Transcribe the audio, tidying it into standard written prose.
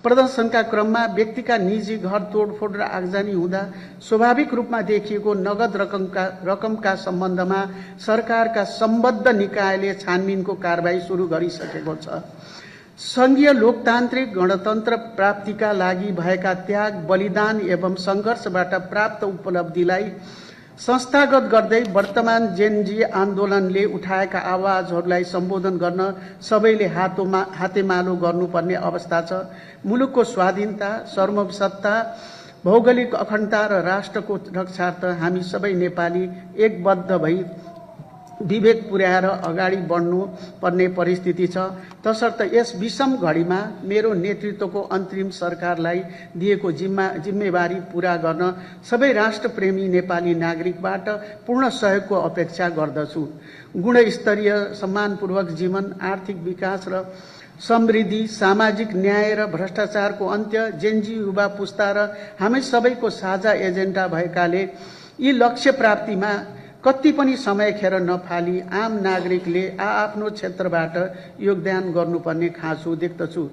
प्रदर्शनका क्रममा व्यक्तिका निजी घर तोडफोड र आगजनी हुँदा स्वाभाविक रूपमा देखिएको नगद रकमका सम्बन्धमा सरकारका सम्बद्ध निकायले छानबिनको कारबाही सुरु गरिसकेको छ। संघीय लोकतान्त्रिक गणतन्त्र प्राप्तिका लागि भएका त्याग, बलिदान एवं संघर्षबाट प्राप्त उपलब्धिलाई संस्थागत गर्दै वर्तमान जेनजी आन्दोलनले उठाएका आवाजहरूलाई सम्बोधन गर्न सबैले हातेमालो गर्नुपर्ने अवस्था छ। मुलुकको स्वाधीनता, सार्वभौमसत्ता, भौगोलिक अखण्डता र राष्ट्रको रक्षार्थ हामी सबै नेपाली एकबद्ध भई विवेक पुर्याएर अगाडि बढ्नु पर्ने परिस्थिति छ। तसर्थ यस विषम घडीमा मेरो नेतृत्वको अन्तरिम सरकारलाई दिएको जिम्मेवारी पूरा गर्न सबै राष्ट्रप्रेमी नेपाली नागरिकबाट पूर्ण सहयोगको अपेक्षा गर्दछु। गुणस्तरीय सम्मानपूर्वक जीवन, आर्थिक विकास र समृद्धि, सामाजिक न्याय र भ्रष्टाचारको अन्त्य जेनजी युवा पुस्ता र हामी सबैको साझा एजेन्डा भएकाले यी लक्ष्य प्राप्तिमा कति पनि समय खेर नफाली आम नागरिकले आफ्नो क्षेत्रबाट योगदान गर्नुपर्ने खाँचो देख्दछु।